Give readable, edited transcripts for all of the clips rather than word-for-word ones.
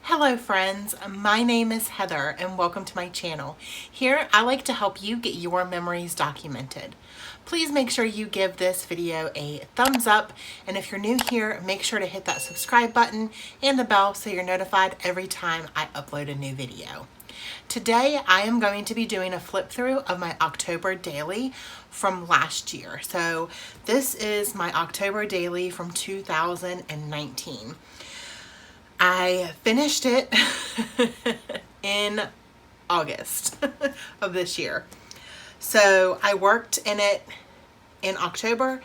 Hello friends, my name is Heather and welcome to my channel. Here I like to help you get your memories documented. Please make sure you give this video a thumbs up, and if you're new here, make sure to hit that subscribe button and the bell so you're notified every time I upload a new video. Today I am going to be doing a flip through of my October daily from last year. So this is my October daily from 2019. I finished it in August of this year. So I worked in it in October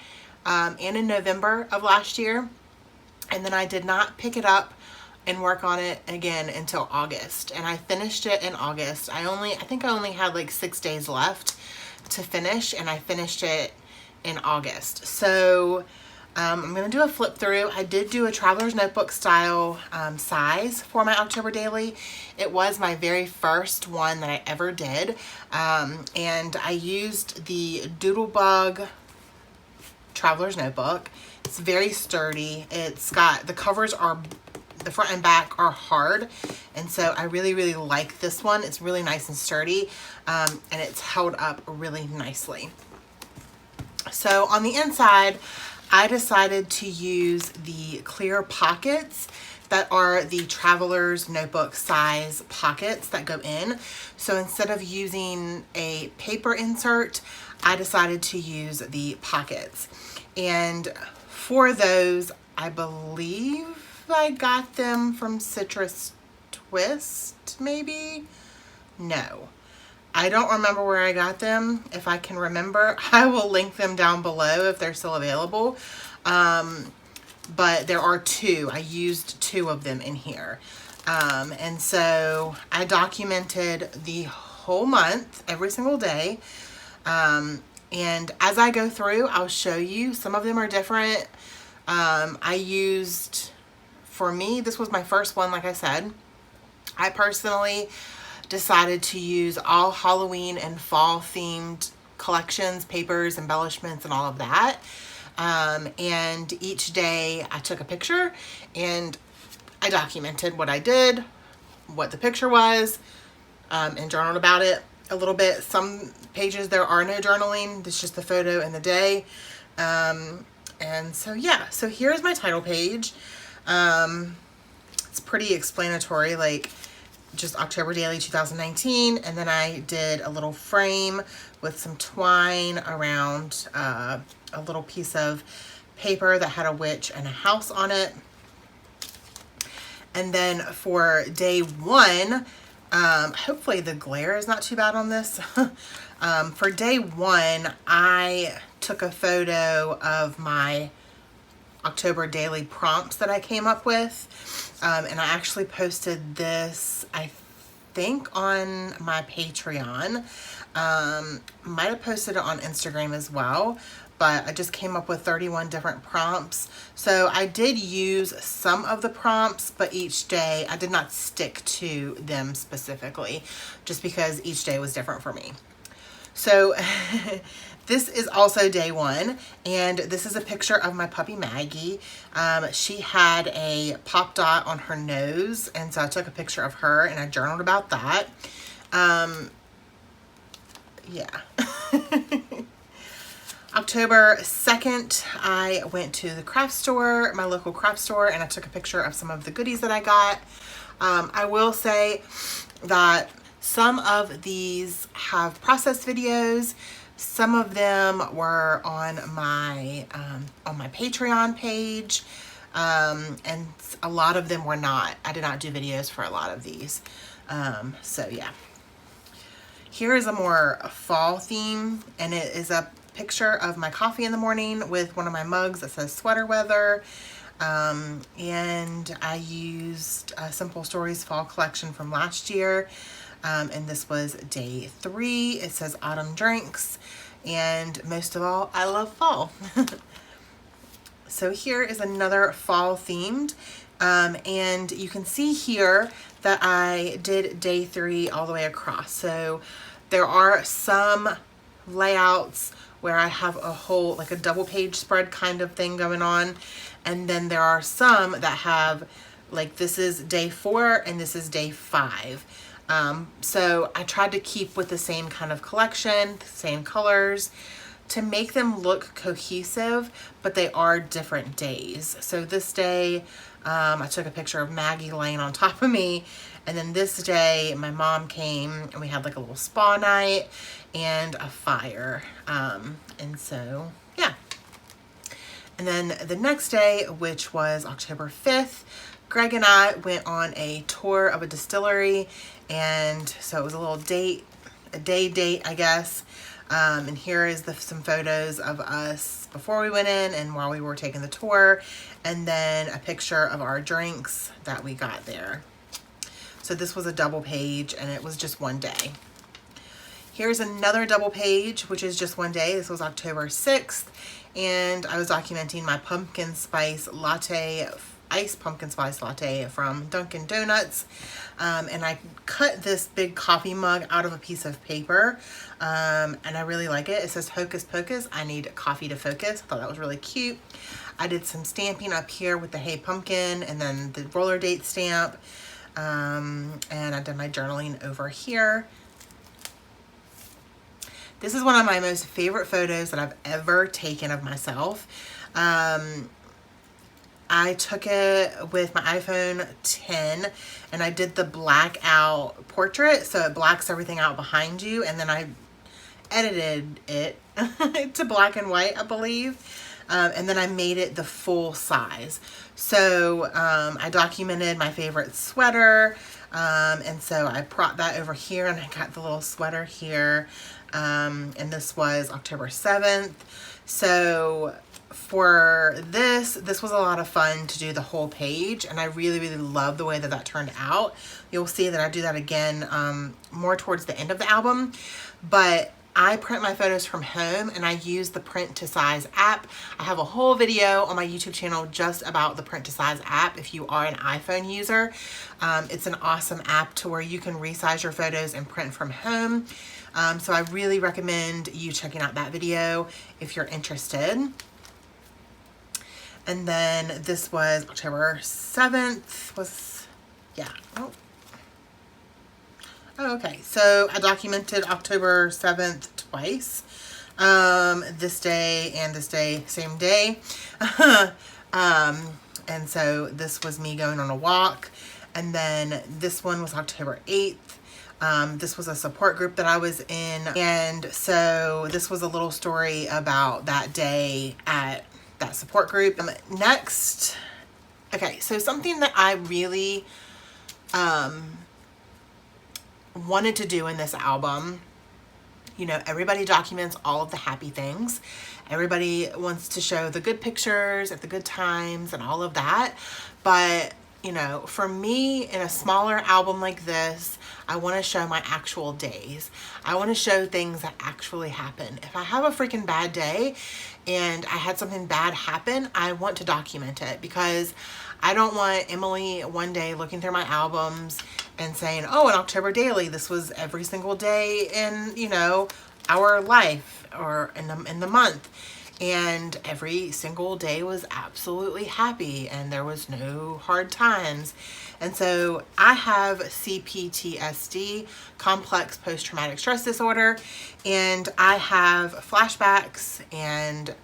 and in November of last year, and then I did not pick it up and work on it again until August, and I finished it in August. I think I only had like 6 days left to finish, and I finished it in August. So I'm going to do a flip through. I did do a traveler's notebook style size for my October daily. It was my very first one that I ever did. And I used the Doodlebug traveler's notebook. It's very sturdy. It's got, the covers are, the front and back are hard. And so I really like this one. It's really nice and sturdy. And it's held up really nicely. So on the inside, I decided to use the clear pockets that are the traveler's notebook size pockets that go in. So instead of using a paper insert, I decided to use the pockets. And for those, I believe I got them from Citrus Twist, maybe? No. I don't remember where I got them. If I can remember, I will link them down below if they're still available. But there are two. I used two of them in here. And so I documented the whole month, every single day. And as I go through, I'll show you. Some of them are different. I used, for me, this was my first one, like I said. I personally decided to use all Halloween and fall themed collections, papers, embellishments, and all of that. And each day I took a picture and I documented what I did, what the picture was, and journaled about it a little bit. Some pages there are no journaling. It's just the photo and the day. And so yeah, so here's my title page. It's pretty explanatory, like just October daily 2019, and then I did a little frame with some twine around a little piece of paper that had a witch and a house on it. And then for day one, hopefully the glare is not too bad on this. For day one, I took a photo of my October daily prompts that I came up with. And I actually posted this, I think, on my Patreon. Might have posted it on Instagram as well, but I just came up with 31 different prompts. So I did use some of the prompts, but each day I did not stick to them specifically, just because each day was different for me. So this is also day one, and this is a picture of my puppy Maggie. She had a pop dot on her nose, and so I took a picture of her and I journaled about that. Yeah. October 2nd, I went to the craft store, my local craft store, and I took a picture of some of the goodies that I got. I will say that some of these have process videos. Some of them were on my Patreon page, and a lot of them were not. I did not do videos for a lot of these. So yeah. Here is a more fall theme, and it is a picture of my coffee in the morning with one of my mugs that says sweater weather. And I used a Simple Stories fall collection from last year. And this was day 3. It says autumn drinks, and most of all, I love fall. So here is another fall themed, and you can see here that I did day 3 all the way across. So there are some layouts where I have a whole, like a double page spread kind of thing going on, and then there are some that have Like this is day 4 and this is day 5. So I tried to keep with the same kind of collection, the same colors, to make them look cohesive, but they are different days. So this day, I took a picture of Maggie laying on top of me, and then this day my mom came and we had like a little spa night and a fire. And so, yeah. And then the next day, which was October 5th, Greg and I went on a tour of a distillery, and so it was a little date, a day date, I guess. And here is some photos of us before we went in and while we were taking the tour, and then a picture of our drinks that we got there. So this was a double page, and it was just one day. Here's another double page, which is just one day. This was October 6th, and I was documenting my pumpkin spice latte, iced pumpkin spice latte from Dunkin' Donuts. And I cut this big coffee mug out of a piece of paper, and I really like it. It says Hocus Pocus, I need coffee to focus. I thought that was really cute. I did some stamping up here with the Hey Pumpkin and then the roller date stamp, and I did my journaling over here. This is one of my most favorite photos that I've ever taken of myself. I took it with my iPhone 10, and I did the blackout portrait, so it blacks everything out behind you, and then I edited it to black and white, I believe, and then I made it the full size. So I documented my favorite sweater, and so I brought that over here, and I got the little sweater here, and this was October 7th. So for this was a lot of fun to do the whole page, and I really, really love the way that that turned out. You'll see that I do that again more towards the end of the album, but I print my photos from home and I use the print to size app. I have a whole video on my YouTube channel just about the print to size app if you are an iPhone user. It's an awesome app to where you can resize your photos and print from home. So I really recommend you checking out that video if you're interested. And then this was October 7th, Oh, okay. So I documented October 7th twice. This day and this day, same day. And so this was me going on a walk. And then this one was October 8th. This was a support group that I was in. And so this was a little story about that day at that support group. Next, okay, so something that I really wanted to do in this album, you know, everybody documents all of the happy things. Everybody wants to show the good pictures at the good times and all of that. But, you know, for me, in a smaller album like this, I want to show my actual days. I want to show things that actually happen. If I have a freaking bad day and I had something bad happen, I want to document it, because I don't want Emily one day looking through my albums and saying, oh, in October Daily, this was every single day in, you know, our life or in the month. And every single day was absolutely happy and there was no hard times. And so I have CPTSD, complex post-traumatic stress disorder, and I have flashbacks, and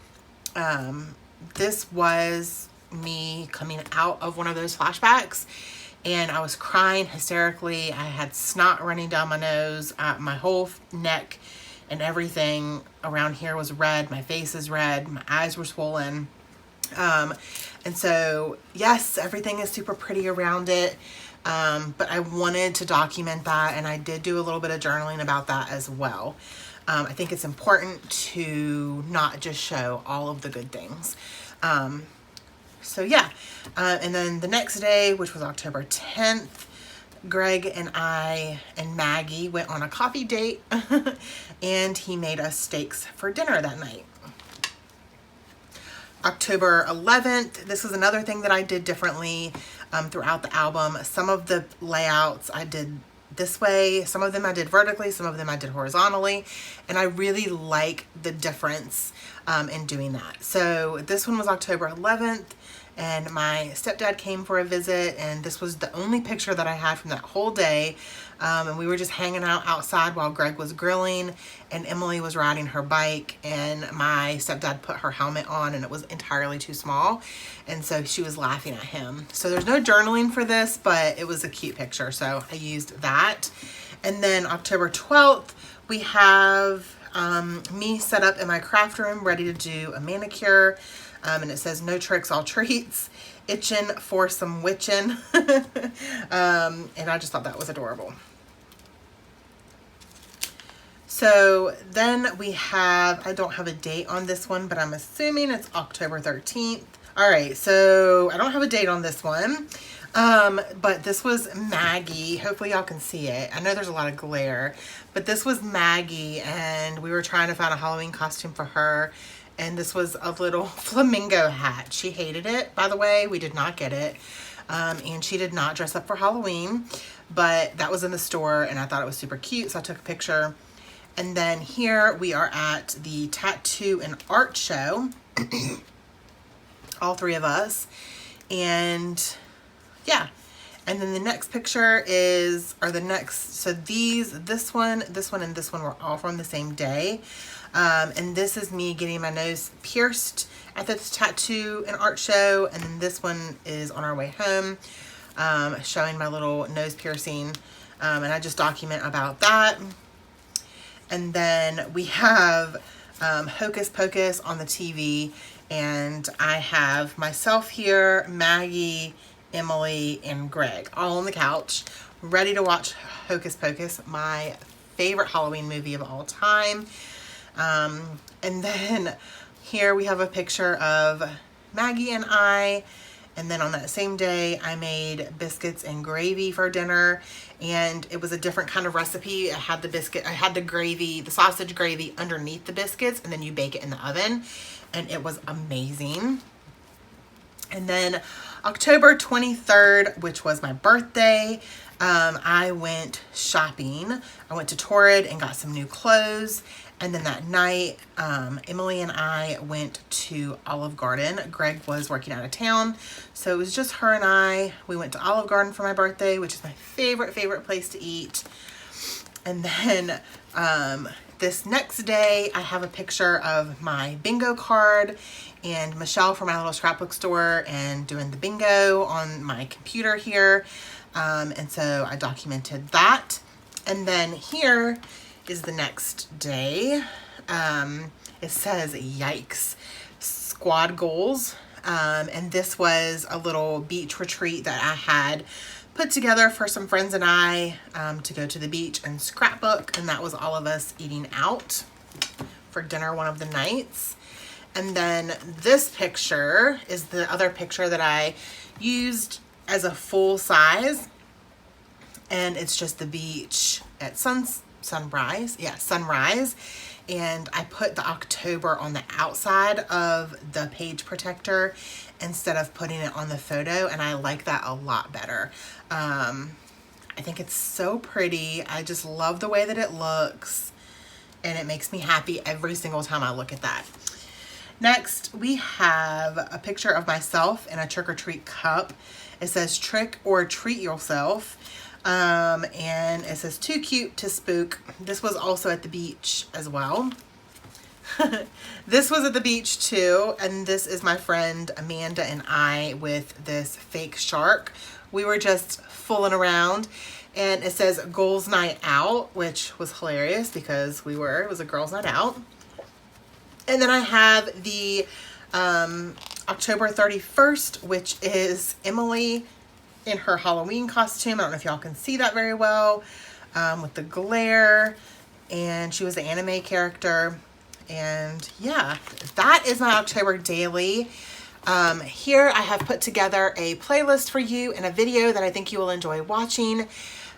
this was me coming out of one of those flashbacks, and I was crying hysterically. I had snot running down my nose, my whole neck and everything around here was red. My face is red. My eyes were swollen. And so, yes, everything is super pretty around it. But I wanted to document that, and I did do a little bit of journaling about that as well. I think it's important to not just show all of the good things. So yeah, and then the next day, which was October 10th, Greg and I and Maggie went on a coffee date and he made us steaks for dinner that night. October 11th, this was another thing that I did differently throughout the album. Some of the layouts I did this way, some of them I did vertically, some of them I did horizontally, and I really like the difference in doing that. So this one was October 11th, and my stepdad came for a visit, and this was the only picture that I had from that whole day. And we were just hanging out outside while Greg was grilling and Emily was riding her bike, and my stepdad put her helmet on and it was entirely too small, and so she was laughing at him. So there's no journaling for this, but it was a cute picture, so I used that. And then October 12th, we have me set up in my craft room ready to do a manicure. And it says no tricks, all treats, itching for some witching. And I just thought that was adorable. So then we have, I don't have a date on this one, but I'm assuming it's October 13th. All right, so I don't have a date on this one. But this was Maggie. Hopefully y'all can see it. I know there's a lot of glare, but this was Maggie, and we were trying to find a Halloween costume for her. And this was a little flamingo hat. She hated it, by the way. We did not get it. And she did not dress up for Halloween, but that was in the store and I thought it was super cute, so I took a picture. And then here we are at the tattoo and art show. All three of us. And yeah. And then the next picture is, or the next, so this one, and this one were all from the same day. And this is me getting my nose pierced at the tattoo and art show. And then this one is on our way home, showing my little nose piercing. And I just document about that. And then we have Hocus Pocus on the TV. And I have myself here, Maggie, Emily, and Greg all on the couch, ready to watch Hocus Pocus, my favorite Halloween movie of all time. And then here we have a picture of Maggie and I. And then on that same day, I made biscuits and gravy for dinner, and it was a different kind of recipe. I had the gravy, the sausage gravy underneath the biscuits, and then you bake it in the oven, and it was amazing. And then October 23rd, which was my birthday, I went shopping. I went to Torrid and got some new clothes. And then that night, Emily and I went to Olive Garden. Greg was working out of town, so it was just her and I. We went to Olive Garden for my birthday, which is my favorite place to eat. And then this next day, I have a picture of my bingo card and Michelle from my little scrapbook store and doing the bingo on my computer here. And so I documented that. And then here is the next day. It says, yikes, squad goals. And this was a little beach retreat that I had put together for some friends and I to go to the beach and scrapbook. And that was all of us eating out for dinner one of the nights. And then this picture is the other picture that I used as a full size. And it's just the beach at sunrise. Yeah, sunrise. And I put the October on the outside of the page protector instead of putting it on the photo. And I like that a lot better. I think it's so pretty. I just love the way that it looks. And it makes me happy every single time I look at that. Next, we have a picture of myself in a trick-or-treat cup. It says trick or treat yourself. And it says too cute to spook. This was also at the beach as well. This was at the beach too. And this is my friend Amanda and I with this fake shark. We were just fooling around. And it says goals night out, which was hilarious because it was a girls night out. And then I have the October 31st, which is Emily in her Halloween costume. I don't know if y'all can see that very well, with the glare. And she was the anime character. And yeah, that is my October daily. Here I have put together a playlist for you and a video that I think you will enjoy watching.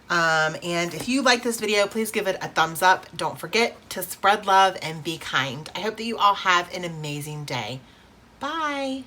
And if you like this video, please give it a thumbs up. Don't forget to spread love and be kind. I hope that you all have an amazing day. Bye.